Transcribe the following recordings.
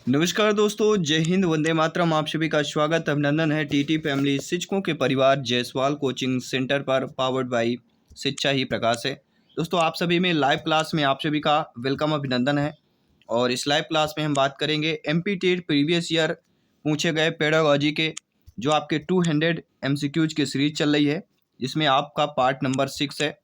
नमस्कार दोस्तों, जय हिंद, वंदे मातरम। आप सभी का स्वागत अभिनंदन है टीटी फैमिली शिक्षकों के परिवार जायसवाल कोचिंग सेंटर पर, पावर्ड बाई शिक्षा ही प्रकाश है। दोस्तों, आप सभी में लाइव क्लास में आप सभी का वेलकम अभिनंदन है। और इस लाइव क्लास में हम बात करेंगे एमपी टेट प्रीवियस ईयर पूछे गए पेडागोजी के जो आपके 200 एमसीक्यूज की सीरीज चल रही है, जिसमें आपका पार्ट नंबर 6 है।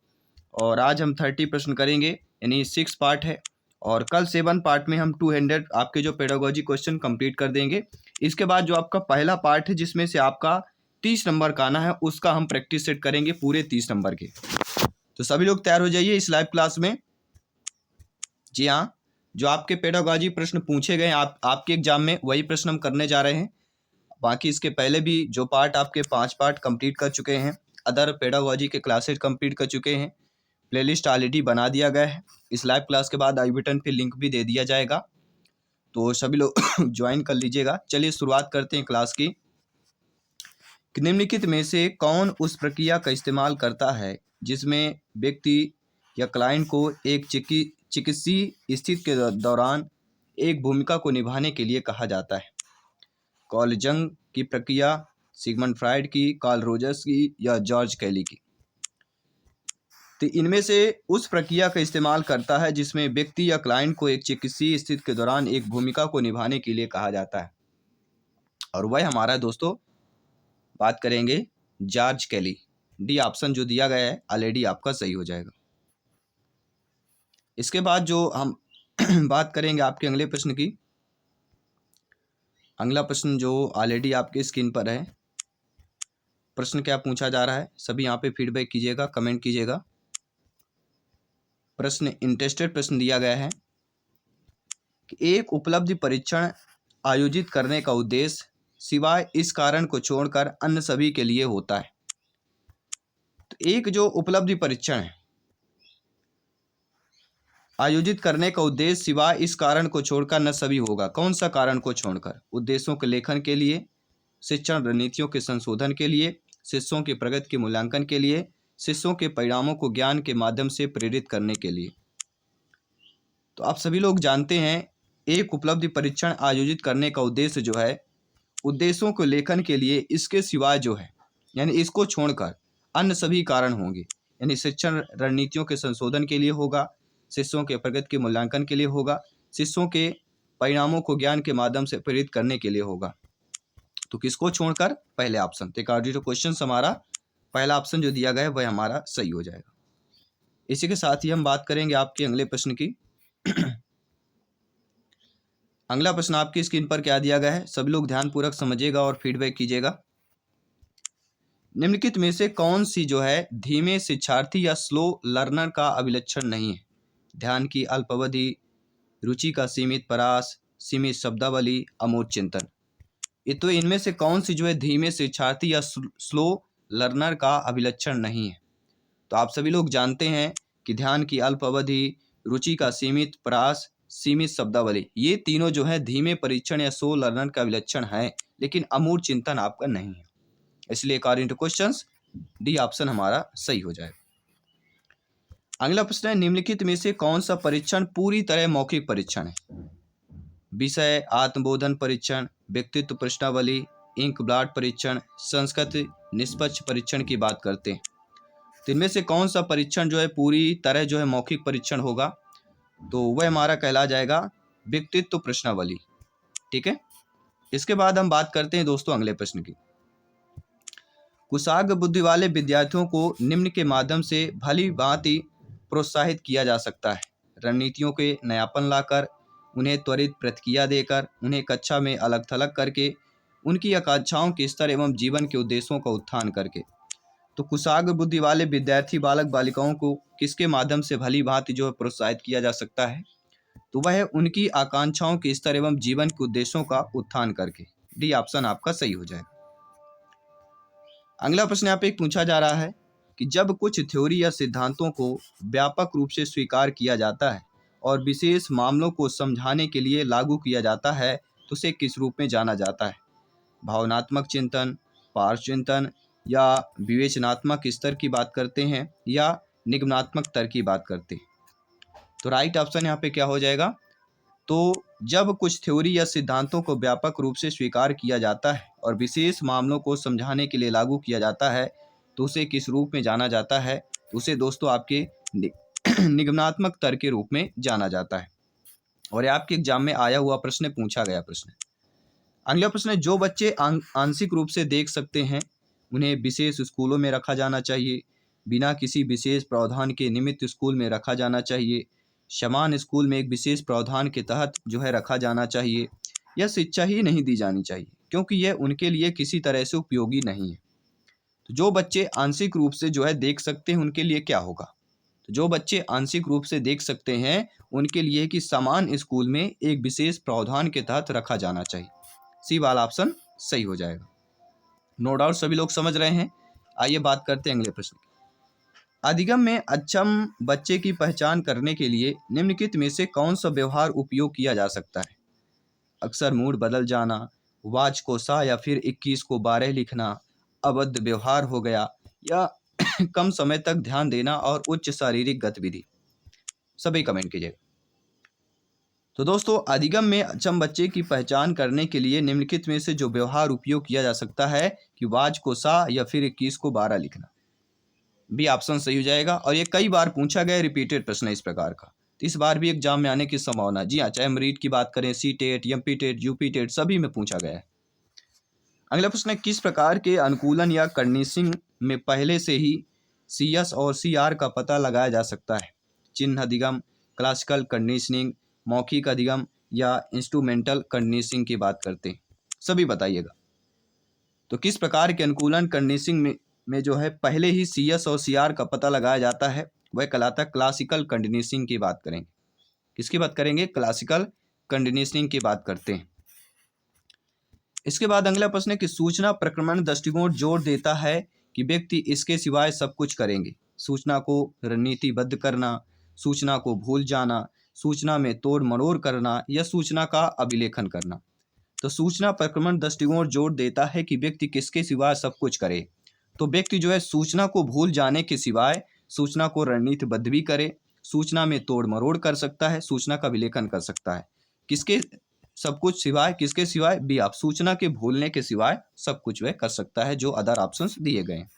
और आज हम 30 प्रश्न करेंगे, यानी 6 पार्ट है। और कल 7 पार्ट में हम 200 आपके जो पेडागोजी क्वेश्चन कंप्लीट कर देंगे। इसके बाद जो आपका पहला पार्ट है, जिसमें से आपका 30 नंबर का आना है, उसका हम प्रैक्टिस सेट करेंगे पूरे 30 नंबर के। तो सभी लोग तैयार हो जाइए इस लाइव क्लास में। जी हाँ, जो आपके पेडागोजी प्रश्न पूछे गए आपके एग्जाम में, वही प्रश्न हम करने जा रहे हैं। बाकी इसके पहले भी जो पार्ट आपके 5 पार्ट कंप्लीट कर चुके हैं, अदर पेडागोजी के क्लासेज कंप्लीट कर चुके हैं। प्लेलिस्ट ऑलरेडी बना दिया गया है। इस लाइव क्लास के बाद आई बटन पे लिंक भी दे दिया जाएगा, तो सभी लोग ज्वाइन कर लीजिएगा। चलिए शुरुआत करते हैं क्लास की। निम्नलिखित में से कौन उस प्रक्रिया का इस्तेमाल करता है जिसमें व्यक्ति या क्लाइंट को एक चिकित्सीय स्थिति के दौरान एक भूमिका को निभाने के लिए कहा जाता है? कार्ल जंग की प्रक्रिया, सिगमंड फ्राइड की, कार्ल रोजर्स की, या जॉर्ज कैली की? तो इनमें से उस प्रक्रिया का इस्तेमाल करता है जिसमें व्यक्ति या क्लाइंट को एक चिकित्सीय स्थिति के दौरान एक भूमिका को निभाने के लिए कहा जाता है, और वह हमारा दोस्तों बात करेंगे जॉर्ज कैली। डी ऑप्शन जो दिया गया है ऑलरेडी आपका सही हो जाएगा। इसके बाद जो हम बात करेंगे आपके अगले प्रश्न की। अगला प्रश्न जो ऑलरेडी आपके स्क्रीन पर है, प्रश्न क्या पूछा जा रहा है, सभी यहाँ पे फीडबैक कीजिएगा, कमेंट कीजिएगा। प्रश्न इंटरेस्टेड प्रश्न दिया गया है कि एक उपलब्धि परीक्षण आयोजित करने का उद्देश्य सिवाय इस कारण को छोड़कर अन्य सभी के लिए होता है। तो एक जो उपलब्धि परीक्षण है आयोजित करने का उद्देश्य सिवाय इस कारण को छोड़कर न सभी होगा। कौन सा कारण को छोड़कर? उद्देश्यों के लेखन के लिए, शिक्षण रणनीतियों के संशोधन के लिए, शिष्यों की प्रगति के मूल्यांकन के लिए, शिष्यों के परिणामों को ज्ञान के माध्यम से प्रेरित करने के लिए। तो आप सभी लोग जानते हैं, एक उपलब्धि परीक्षण आयोजित करने का उद्देश्य जो है उद्देश्यों को लेखन के लिए, इसके सिवाय जो है यानी इसको छोड़कर अन्य सभी कारण होंगे। यानी शिक्षण रणनीतियों के संशोधन के लिए होगा, शिष्यों के प्रगति के मूल्यांकन के लिए होगा, शिष्यों के परिणामों को ज्ञान के माध्यम से प्रेरित करने के लिए होगा। तो किसको छोड़कर? पहले ऑप्शन। तो अकॉर्डिंग टू क्वेश्चन हमारा पहला ऑप्शन जो दिया गया है वह हमारा सही हो जाएगा। इसी के साथ ही हम बात करेंगे आपके अगले प्रश्न की। अगला प्रश्न आपकी स्क्रीन पर क्या दिया गया है, सभी लोग ध्यानपूर्वक समझिएगा और फीडबैक कीजिएगा। निम्नलिखित में से कौन सी जो है धीमे शिक्षार्थी या स्लो लर्नर का अभिलक्षण नहीं है? ध्यान की अल्पावधि, रुचि का सीमित परास, सीमित शब्दावली, अमूर्त चिंतन। ये तो इनमें से कौन सी जो है धीमे शिक्षार्थी या स्लो लर्नर का अभिलक्षण नहीं है? तो आप सभी लोग जानते हैं कि ध्यान की अल्पावधि, रुचि का सीमित परास, सीमित शब्दावली, ये तीनों जो है धीमे परीक्षण या स्लो लर्नर का विलक्षण है, लेकिन अमूर्त चिंतन आपका नहीं है। इसलिए according two questions D option हमारा सही हो जाएगा। अगला प्रश्न है, निम्नलिखित में से कौन सा परीक्षण पूरी तरह मौखिक परीक्षण है? विषय आत्मबोधन परीक्षण, व्यक्तित्व प्रश्नावली, इंक ब्लॉट परीक्षण, संस्कृत निष्पक्ष परीक्षण की बात करते हैं। तो इनमें से कौन सा परीक्षण जो है पूरी तरह जो है मौखिक परीक्षण होगा? तो वह हमारा कहला जाएगा व्यक्तित्व प्रश्नावली। ठीक है। इसके बाद हम बात करते हैं दोस्तों अगले प्रश्न की। कुशाग्र बुद्धि वाले विद्यार्थियों को निम्न के माध्यम से भली भांति प्रोत्साहित किया जा सकता है: रणनीतियों के नयापन लाकर, उन्हें त्वरित प्रतिक्रिया देकर, उन्हें कक्षा में अलग थलग करके, उनकी आकांक्षाओं के स्तर एवं जीवन के उद्देश्यों का उत्थान करके। तो कुशाग्र बुद्धि वाले विद्यार्थी बालक बालिकाओं को किसके माध्यम से भली भांति जो है प्रोत्साहित किया जा सकता है? तो वह है उनकी आकांक्षाओं के स्तर एवं जीवन के उद्देश्यों का उत्थान करके। डी ऑप्शन आपका सही हो जाएगा। अगला प्रश्न यहाँ पे पूछा जा रहा है कि जब कुछ थ्योरी या सिद्धांतों को व्यापक रूप से स्वीकार किया जाता है और विशेष मामलों को समझाने के लिए लागू किया जाता है, तो उसे किस रूप में जाना जाता है? भावनात्मक चिंतन, पार्श्व चिंतन, या विवेचनात्मक स्तर की बात करते हैं, या निगमनात्मक स्तर की बात करते हैं? तो राइट ऑप्शन यहाँ पे क्या हो जाएगा? तो जब कुछ थ्योरी या सिद्धांतों को व्यापक रूप से स्वीकार किया जाता है और विशेष मामलों को समझाने के लिए लागू किया जाता है तो उसे किस रूप में जाना जाता है? उसे दोस्तों आपके निगमनात्मक तर्क के रूप में जाना जाता है। और ये आपके एग्जाम में आया हुआ प्रश्न, पूछा गया प्रश्न। अगला प्रश्न है, जो बच्चे आंशिक रूप से देख सकते हैं उन्हें विशेष स्कूलों में रखा जाना चाहिए, बिना किसी विशेष प्रावधान के निमित्त स्कूल में रखा जाना चाहिए, समान स्कूल में एक विशेष प्रावधान के तहत जो है रखा जाना चाहिए, या शिक्षा ही नहीं दी जानी चाहिए क्योंकि यह उनके लिए किसी तरह से उपयोगी नहीं है। तो जो बच्चे आंशिक रूप से जो है देख सकते हैं उनके लिए क्या होगा? तो जो बच्चे आंशिक रूप से देख सकते हैं उनके लिए कि समान स्कूल में एक विशेष प्रावधान के तहत रखा जाना चाहिए। सी वाला ऑप्शन सही हो जाएगा। नो डाउट सभी लोग समझ रहे हैं। आइए बात करते हैं अगले प्रश्न की। अधिगम में अक्षम बच्चे की पहचान करने के लिए निम्नलिखित में से कौन सा व्यवहार उपयोग किया जा सकता है? अक्सर मूड बदल जाना, वाच को सा या फिर 21 को 12 लिखना, अबद्ध व्यवहार हो गया, या कम समय तक ध्यान देना और उच्च शारीरिक गतिविधि। सभी कमेंट कीजिएगा। तो दोस्तों अधिगम में अक्षम बच्चे की पहचान करने के लिए निम्नलिखित में से जो व्यवहार उपयोग किया जा सकता है कि वाच को सा या फिर 21 को 12 लिखना। बी ऑप्शन सही हो जाएगा। और ये कई बार पूछा गया रिपीटेड प्रश्न है इस प्रकार का, तो इस बार भी एग्जाम में आने की संभावना। जी हाँ, चाहे हम रीट की बात करें, C TET, MP TET, UP TET, सभी में पूछा गया है। अगला प्रश्न है, किस प्रकार के अनुकूलन या कंडीशनिंग में पहले से ही CS और CR का पता लगाया जा सकता है? चिन्ह अधिगम, क्लासिकल कंडीशनिंग, मौखिक अधिगम या इंस्ट्रूमेंटल कंडीशनिंग की बात करते हैं, सभी बताइएगा। तो किस प्रकार के अनुकूलन कंडीशनिंग में जो है पहले ही CS और CR का पता लगाया जाता है वह कहलाता है क्लासिकल कंडीशनिंग की बात करेंगे। किसकी बात करेंगे? क्लासिकल कंडीशनिंग की बात करते हैं। इसके बाद अगला प्रश्न है कि सूचना प्रक्रमण दृष्टिकोण जोर देता है कि व्यक्ति इसके सिवाय सब कुछ करेंगे। सूचना को रणनीतिबद्ध करना, सूचना को भूल जाना, सूचना में तोड़ मरोड़ करना या सूचना का अभिलेखन करना। तो सूचना प्रक्रमण दृष्टिकोण जोर देता है कि व्यक्ति किसके सिवाय सब कुछ करे। तो व्यक्ति जो है सूचना को भूल जाने के सिवाय सूचना को रणनीतिबद्ध भी करे, सूचना में तोड़ मरोड़ कर सकता है, सूचना का विलेखन कर सकता है। किसके सब कुछ सिवाय? किसके सिवाय? बी आप सूचना के भूलने के सिवाय सब कुछ वह कर सकता है, जो अदर ऑप्शंस दिए गए हैं।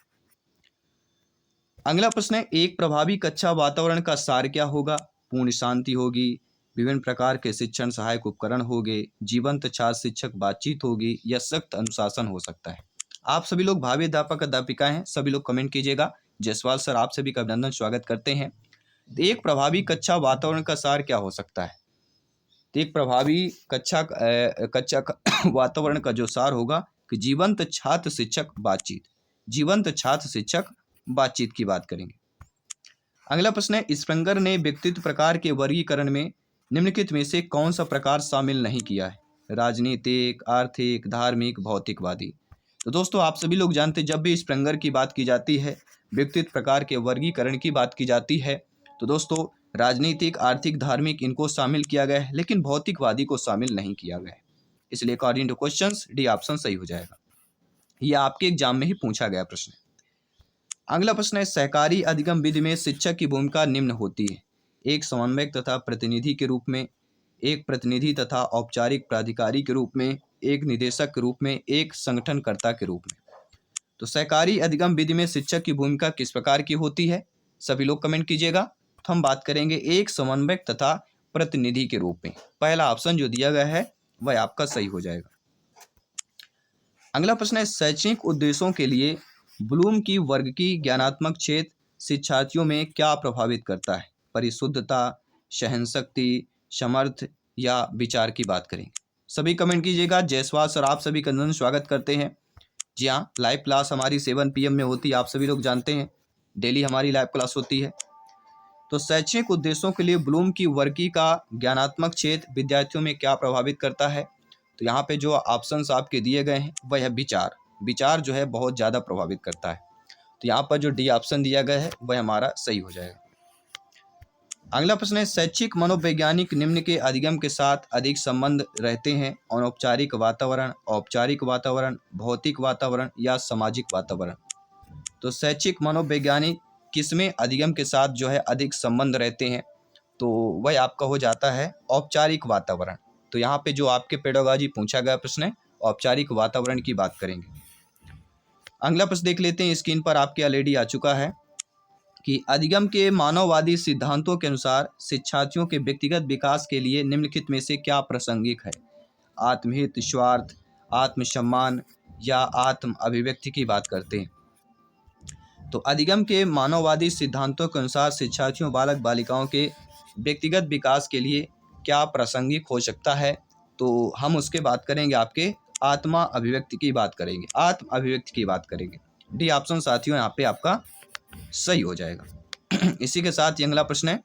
अगला प्रश्न है, एक प्रभावी कक्षा वातावरण का सार क्या होगा? पूर्ण शांति होगी, विभिन्न प्रकार के शिक्षण सहायक उपकरण होंगे, जीवंत छात्र शिक्षक बातचीत होगी या सख्त अनुशासन हो सकता है। आप सभी लोग भावी अध्यापक अध्यापिकाएं हैं, सभी लोग कमेंट कीजिएगा। जायसवाल सर आप सभी का अभिनंदन, स्वागत करते हैं। एक प्रभावी कक्षा वातावरण का सार क्या हो सकता है? तो एक प्रभावी कक्षा वातावरण का जो सार होगा कि जीवंत छात्र शिक्षक बातचीत, जीवंत छात्र शिक्षक बातचीत की बात करेंगे। अगला प्रश्न है, स्प्रेंगर ने व्यक्तित्व प्रकार के वर्गीकरण में निम्नलिखित में से कौन सा प्रकार शामिल नहीं किया है? राजनीतिक, आर्थिक, धार्मिक, भौतिकवादी। तो दोस्तों आप सभी लोग जानते हैं जब भी स्प्रेंगर की बात की जाती है, व्यक्तित्व प्रकार के वर्गीकरण की बात की जाती है, तो दोस्तों राजनीतिक, आर्थिक, धार्मिक इनको शामिल किया गया है, लेकिन भौतिकवादी को शामिल नहीं किया गया है। इसलिए according two questions D option सही हो जाएगा। यह आपके एग्जाम में ही पूछा गया प्रश्न है। अगला प्रश्न है, सहकारी अधिगम विधि में शिक्षक की भूमिका निम्न होती है। एक समन्वयक तथा प्रतिनिधि के रूप में, एक प्रतिनिधि तथा औपचारिक प्राधिकारी के रूप में, एक निदेशक के रूप में, एक संगठनकर्ता के रूप में। तो सहकारी अधिगम विधि में शिक्षक की भूमिका किस प्रकार की होती है? सभी लोग कमेंट कीजिएगा। तो हम बात करेंगे एक समन्वयक तथा प्रतिनिधि के रूप में। पहला ऑप्शन जो दिया गया है वह आपका सही हो जाएगा। अगला प्रश्न है, शैक्षणिक उद्देश्यों के लिए ब्लूम की वर्ग की ज्ञानात्मक क्षेत्र शिक्षार्थियों में क्या प्रभावित करता है? परिशुद्धता, सहनशक्ति, समर्थ या विचार की बात करेंगे। सभी कमेंट कीजिएगा। जायसवाल सर आप सभी का अभिनंदन, स्वागत करते हैं। जी हाँ, लाइव क्लास हमारी 7 PM में होती है, आप सभी लोग जानते हैं, डेली हमारी लाइव क्लास होती है। तो शैक्षणिक उद्देश्यों के लिए ब्लूम की वर्गी का ज्ञानात्मक क्षेत्र विद्यार्थियों में क्या प्रभावित करता है? तो यहाँ पे जो ऑप्शंस आपके दिए गए हैं वह है विचार। विचार जो है बहुत ज़्यादा प्रभावित करता है। तो यहाँ पर जो डी ऑप्शन दिया गया है वह हमारा सही हो जाएगा। अगला प्रश्न है, शैक्षिक मनोवैज्ञानिक निम्न के अधिगम के साथ अधिक संबंध रहते हैं? अनौपचारिक वातावरण, औपचारिक वातावरण, भौतिक वातावरण या सामाजिक वातावरण। तो शैक्षिक मनोवैज्ञानिक किसमें अधिगम के साथ जो है अधिक संबंध रहते हैं? तो वह आपका हो जाता है औपचारिक वातावरण। तो यहाँ पे जो आपके पेडागॉजी पूछा गया प्रश्न है, औपचारिक वातावरण की बात करेंगे। अगला प्रश्न देख लेते हैं, स्क्रीन पर आपके ऑलरेडी आ चुका है कि अधिगम के मानववादी सिद्धांतों के अनुसार शिक्षार्थियों के व्यक्तिगत विकास के लिए निम्नलिखित में से क्या प्रासंगिक है? आत्महित, स्वार्थ, आत्मसम्मान या आत्म अभिव्यक्ति की बात करते हैं। तो अधिगम के मानववादी सिद्धांतों के अनुसार शिक्षार्थियों बालक बालिकाओं के व्यक्तिगत विकास के लिए क्या प्रासंगिक हो सकता है? तो हम उसके बात करेंगे, आपके आत्मा अभिव्यक्ति की बात करेंगे, आत्म अभिव्यक्ति की बात करेंगे। डी ऑप्शन साथियों यहाँ पे आपका सही हो जाएगा। इसी के साथ ये अगला प्रश्न है,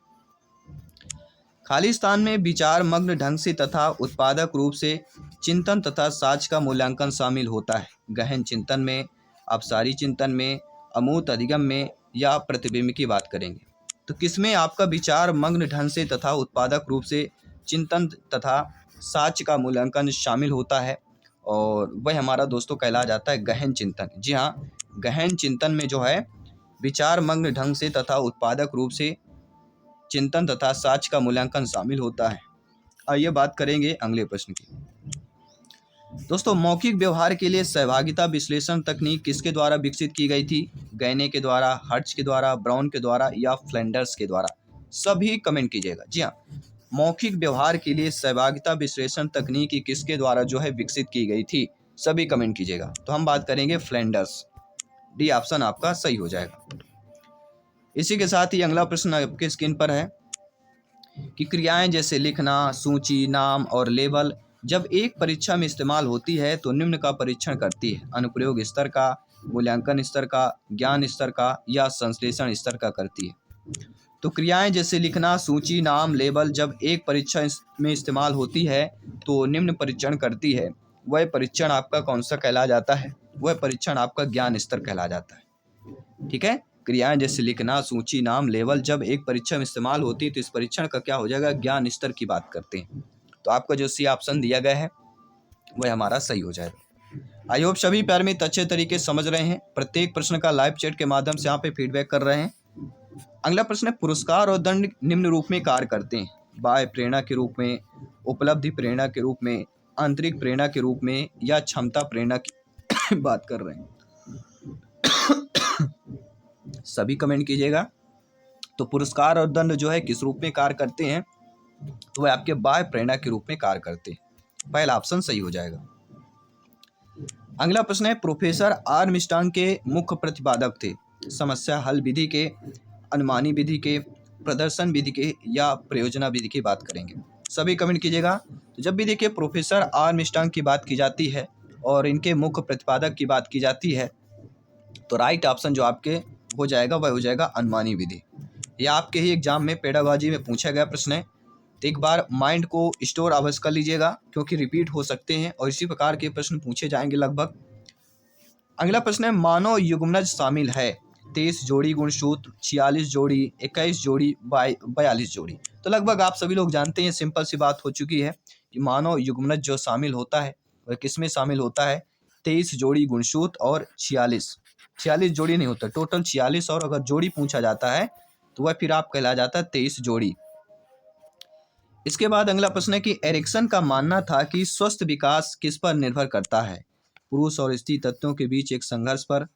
खाली स्थान में विचार मग्न ढंग से तथा उत्पादक रूप से चिंतन तथा साक्ष्य का मूल्यांकन शामिल होता है। गहन चिंतन में, अपसारी चिंतन में, अमूर्त अधिगम में या प्रतिबिंब की बात करेंगे। तो किसमें आपका विचार मग्न ढंग से तथा उत्पादक रूप से चिंतन तथा साक्ष्य का मूल्यांकन शामिल होता है, और वह हमारा दोस्तों कहला जाता है गहन चिंतन। जी हाँ, गहन चिंतन में जो है विचार मग्न ढंग से तथा उत्पादक रूप से चिंतन तथा साक्ष्य का मूल्यांकन शामिल होता है। आइए बात करेंगे अगले प्रश्न की। दोस्तों, मौखिक व्यवहार के लिए सहभागिता विश्लेषण तकनीक किसके द्वारा विकसित की गई थी? गैने के द्वारा, हर्ट्ज के द्वारा, ब्राउन के द्वारा या फ्लैंडर्स के द्वारा? सभी कमेंट कीजिएगा। जी हाँ, मौखिक व्यवहार के लिए सहभागिता विश्लेषण तकनीक किसके द्वारा जो है विकसित की गई थी? सभी कमेंट कीजिएगा। तो हम बात करेंगे फ्लैंडर्स। डी ऑप्शन आपका सही हो जाएगा। इसी के साथ ही अगला प्रश्न आपके स्क्रीन पर है कि क्रियाएं जैसे लिखना, सूची, नाम और लेबल जब एक परीक्षा में इस्तेमाल होती है तो निम्न का परीक्षण करती है? अनुप्रयोग स्तर का, मूल्यांकन स्तर का, ज्ञान स्तर का या संश्लेषण स्तर का करती है? तो क्रियाएं जैसे लिखना, सूची, नाम, लेबल जब एक परीक्षा में इस्तेमाल होती है तो निम्न परीक्षण करती है। वह परीक्षण आपका कौन सा कहला जाता है? वह परीक्षण आपका ज्ञान स्तर कहला जाता है। ठीक है, क्रियाएं जैसे लिखना, सूची, नाम, लेवल जब एक परीक्षा में इस्तेमाल होती है तो इस परीक्षण का क्या हो जाएगा? ज्ञान स्तर की बात करते हैं। तो आपका जो सी ऑप्शन दिया गया है वह हमारा सही हो जाएगा। आई होप सभी प्यार में अच्छे तरीके से समझ रहे हैं। प्रत्येक प्रश्न का लाइव चैट के माध्यम से यहाँ पे फीडबैक कर रहे हैं। अगला प्रश्न है, पुरस्कार और दंड निम्न रूप में कार्य करते हैं? बाह्य प्रेरणा के रूप में, उपलब्धि प्रेरणा के रूप में, आंतरिक प्रेरणा के रूप में या क्षमता प्रेरणा की बात कर रहे हैं? सभी कमेंट कीजिएगा। तो पुरस्कार और दंड जो है किस रूप में कार्य करते हैं? तो वह आपके बाह्य प्रेरणा के रूप में कार्य करते हैं। पहला ऑप्शन सही हो जाएगा। अगला प्रश्न है, प्रोफेसर आर्मस्ट्रांग के मुख्य प्रतिपादक थे? समस्या हल विधि के, अनुमानी विधि के, प्रदर्शन विधि के या प्रयोजना विधि की बात करेंगे? सभी कमेंट कीजिएगा। तो जब भी देखिए प्रोफेसर आर्मस्ट्रांग की बात की जाती है और इनके मुख्य प्रतिपादक की बात की जाती है तो राइट ऑप्शन जो आपके हो जाएगा वह हो जाएगा अनुमानी विधि। यह आपके ही एग्जाम में पेडागॉजी में पूछा गया प्रश्न है, तो एक बार माइंड को स्टोर अवश्य कर लीजिएगा क्योंकि रिपीट हो सकते हैं और इसी प्रकार के प्रश्न पूछे जाएंगे लगभग। अगला प्रश्न है, मानव युग्मनज शामिल है? 23 जोड़ी गुणसूत्र, 46 जोड़ी, 21 जोड़ी, 42 जोड़ी? तो लगभग आप सभी लोग जानते हैं, सिंपल सी बात हो चुकी है कि मानव युग्मनज जो शामिल होता है वह किस में शामिल होता है? 23 जोड़ी गुणसूत्र और 46 जोड़ी नहीं होता, टोटल 46, और अगर जोड़ी पूछा जाता है तो वह फिर आप कहला जाता है 23 जोड़ी। इसके बाद अगला प्रश्न है कि एरिक्सन का मानना था कि स्वस्थ विकास किस पर निर्भर करता है? पुरुष और स्त्री तत्वों के बीच एक संघर्ष पर,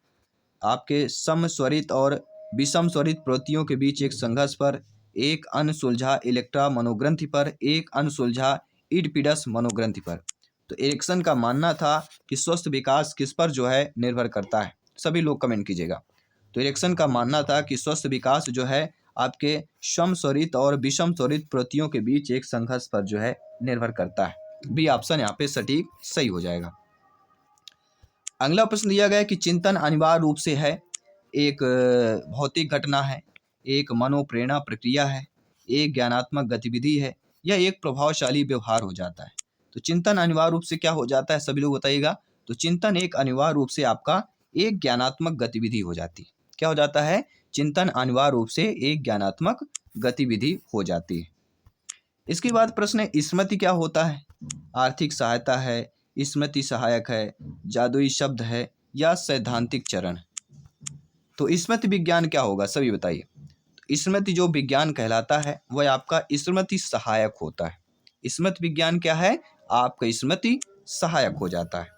आपके समस्वरित और विषम स्वरित प्रवृत्तियों के बीच एक संघर्ष पर, एक अनसुलझा इलेक्ट्रा मनोग्रंथि पर, एक अनसुलझा इडपिडस मनोग्रंथि पर? तो एरिक्सन का मानना था कि स्वस्थ विकास किस पर जो है निर्भर करता है? सभी लोग कमेंट कीजिएगा। तो एरिक्सन का मानना था कि स्वस्थ विकास जो है आपके समस्वरित और विषम स्वरित प्रवृत्तियों के बीच एक संघर्ष पर जो है निर्भर करता है। बी ऑप्शन यहाँ पे सटीक सही हो जाएगा। अगला प्रश्न दिया गया है कि चिंतन अनिवार्य रूप से है एक भौतिक घटना है, एक मनोप्रेरणा प्रक्रिया है, एक ज्ञानात्मक गतिविधि है या एक प्रभावशाली व्यवहार हो जाता है? तो चिंतन अनिवार्य रूप से क्या हो जाता है, सभी लोग बताइएगा। तो चिंतन एक अनिवार्य रूप से आपका एक ज्ञानात्मक गतिविधि हो जाती है। क्या हो जाता है? चिंतन अनिवार्य रूप से एक ज्ञानात्मक गतिविधि हो जाती है। इसके बाद प्रश्न है, स्मृति क्या होता है? आर्थिक सहायता है, स्मृति सहायक है, जादुई शब्द है या सैद्धांतिक चरण? तो स्मृति विज्ञान क्या होगा, सभी बताइए। स्मृति जो विज्ञान कहलाता है वह आपका स्मृति सहायक होता है। स्मृति विज्ञान क्या है? आपका स्मृति सहायक हो जाता है।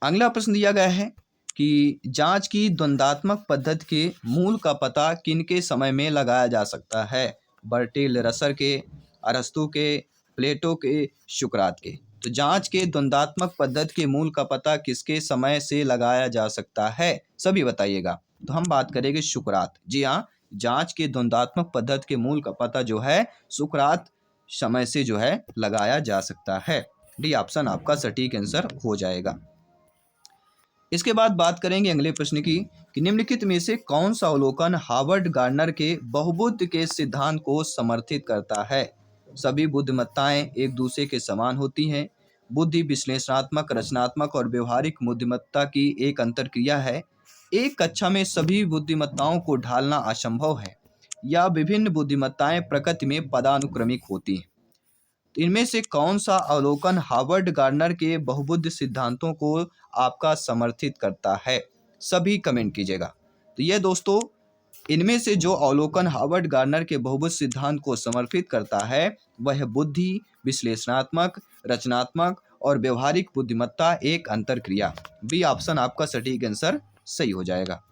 अगला प्रश्न दिया गया है कि जांच की द्वंद्वात्मक पद्धति के मूल का पता किनके समय में लगाया जा सकता है? बर्टेल रसर के, अरस्तु के, प्लेटो के, सुकरात के। तो जांच के द्वंद्वात्मक पद्धति के मूल का पता किसके समय से लगाया जा सकता है? सभी बताइएगा। तो हम बात करेंगे सुकरात। जी हाँ, जांच के द्वंद्वात्मक पद्धति के मूल का पता जो है सुकरात समय से जो है लगाया जा सकता है। डी ऑप्शन आपका सटीक आंसर हो जाएगा। इसके बाद बात करेंगे अगले प्रश्न की कि निम्नलिखित में से कौन सा अवलोकन हार्वर्ड गार्डनर के बहुबुद्धि के सिद्धांत को समर्थित करता है? सभी बुद्धिमत्ताएं एक दूसरे के समान होती हैं। बुद्धि विश्लेषणात्मक, रचनात्मक और व्यवहारिक बुद्धिमत्ता की एक अंतरक्रिया है। एक कक्षा में सभी बुद्धिमत्ताओं को ढालना असंभव है। या विभिन्न बुद्धिमत्ताएं प्रकृति में पदानुक्रमिक होती हैं। इनमें से कौन सा अवलोकन हार्वर्ड गार्डनर के बहुबुद्धि सिद्धांतों को आपका समर्थित करता है? सभी कमेंट कीजिएगा। तो ये दोस्तों, इनमें से जो अवलोकन हार्वर्ड गार्डनर के बहुबुद्धि सिद्धांत को समर्थित करता है वह बुद्धि, विश्लेषणात्मक, रचनात्मक और व्यवहारिक बुद्धिमत्ता एक अंतरक्रिया। बी ऑप्शन आपका सटीक आंसर सही हो जाएगा।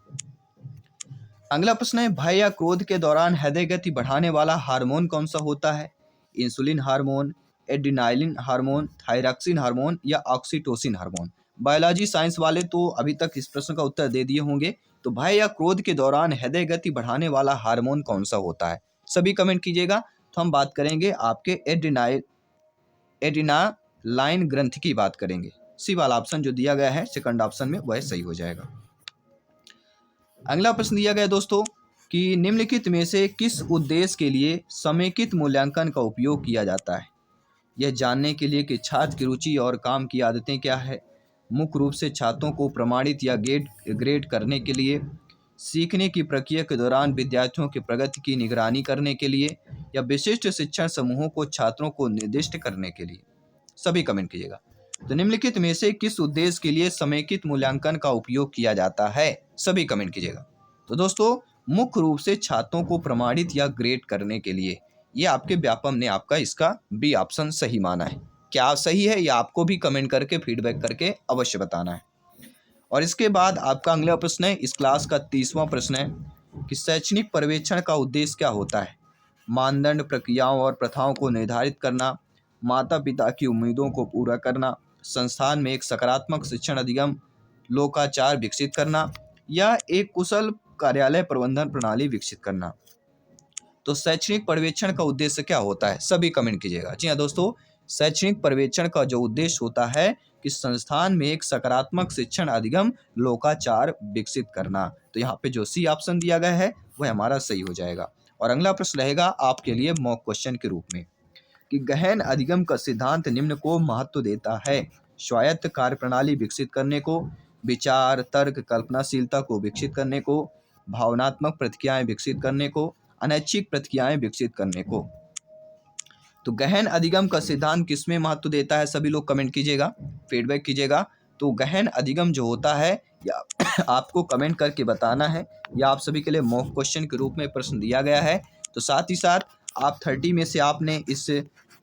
अगला प्रश्न है, भय या क्रोध के दौरान हृदय गति बढ़ाने वाला हार्मोन कौन सा होता है? Insulin hormone, adrenaline hormone, thyroxine hormone या ऑक्सीटोसिन हार्मोन। बायोलॉजी साइंस वाले तो अभी तक इस प्रश्न का उत्तर दे दिए होंगे। तो भय या क्रोध के दौरान हृदय गति बढ़ाने वाला हार्मोन कौन सा होता है? सभी कमेंट कीजिएगा। तो हम बात करेंगे आपके एड्रेनालाइन ग्रंथि की बात करेंगे। सी वाला ऑप्शन जो दिया गया है सेकंड ऑप्शन में वह सही हो जाएगा। अगला प्रश्न दिया गया दोस्तों कि निम्नलिखित में से किस उद्देश्य के लिए समेकित मूल्यांकन का उपयोग किया जाता है? यह जानने के लिए कि छात्र की रुचि और काम की आदतें क्या है, मुख्य रूप से छात्रों को प्रमाणित या ग्रेड करने के लिए, सीखने की प्रक्रिया के दौरान विद्यार्थियों की प्रगति की निगरानी करने के लिए, या विशिष्ट शिक्षण समूहों को छात्रों को निर्दिष्ट करने के लिए। सभी कमेंट कीजिएगा। तो निम्नलिखित में से किस उद्देश्य के लिए समेकित मूल्यांकन का उपयोग किया जाता है? सभी कमेंट कीजिएगा। तो दोस्तों, मुख्य रूप से छात्रों को प्रमाणित या ग्रेड करने के लिए। ये आपके व्यापम ने आपका इसका बी ऑप्शन सही माना है। क्या सही है या आपको भी कमेंट करके फीडबैक करके अवश्य बताना है। और इसके बाद आपका अगला प्रश्न है, इस क्लास का 30वां प्रश्न है कि शैक्षणिक पर्यवेक्षण का उद्देश्य क्या होता है? मानदंड, प्रक्रियाओं और प्रथाओं को निर्धारित करना, माता पिता की उम्मीदों को पूरा करना, संस्थान में एक सकारात्मक शिक्षण अधिगम लोकाचार विकसित करना, या एक कुशल कार्यालय प्रबंधन प्रणाली विकसित करना। तो शैक्षणिक पर्यवेक्षण का उद्देश्य क्या होता है? सभी कमेंट कीजिएगा। जी हाँ दोस्तों, शैक्षणिक पर्यवेक्षण का जो उद्देश्य होता है कि संस्थान में एक सकारात्मक शिक्षण अधिगम लोकाचार विकसित करना। तो यहाँ पे जो सी ऑप्शन दिया गया है वह हमारा सही हो जाएगा। और अगला प्रश्न रहेगा आपके लिए मॉक क्वेश्चन के रूप में कि गहन अधिगम का सिद्धांत निम्न को महत्व देता है: स्वायत्त कार्यप्रणाली विकसित करने को, विचार, तर्क, कल्पनाशीलता को विकसित करने को, भावनात्मक प्रतिक्रियाएं विकसित करने को, अनैच्छिक प्रतिक्रियाएं विकसित करने को। तो गहन अधिगम का सिद्धांत किसमें महत्व देता है? सभी लोग कमेंट कीजिएगा, फीडबैक कीजिएगा। तो गहन अधिगम जो होता है या आपको कमेंट करके बताना है, या आप सभी के लिए मॉक क्वेश्चन के रूप में प्रश्न दिया गया है। तो साथ ही साथ आप 30 में से आपने इस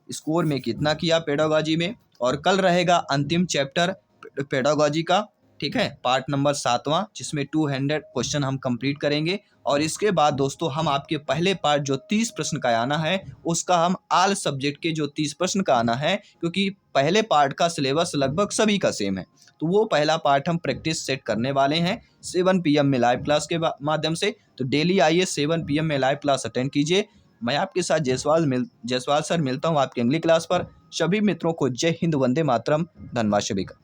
स्कोर में कितना किया पेडागॉजी में, और कल रहेगा अंतिम चैप्टर पेडागॉजी का, ठीक है, पार्ट नंबर 7वां, जिसमें 200 क्वेश्चन हम कंप्लीट करेंगे। और इसके बाद दोस्तों हम आपके पहले पार्ट जो 30 प्रश्न का आना है उसका हम ऑल सब्जेक्ट के जो 30 प्रश्न का आना है, क्योंकि पहले पार्ट का सिलेबस लगभग सभी का सेम है, तो वो पहला पार्ट हम प्रैक्टिस सेट करने वाले हैं 7 PM में लाइव क्लास के माध्यम से। तो डेली आइए 7 PM में लाइव क्लास अटेंड कीजिए। मैं आपके साथ जयसवाल सर मिलता हूँ आपकी अगली क्लास पर। सभी मित्रों को जय हिंद, वंदे मातरम। धन्यवाद सभी का।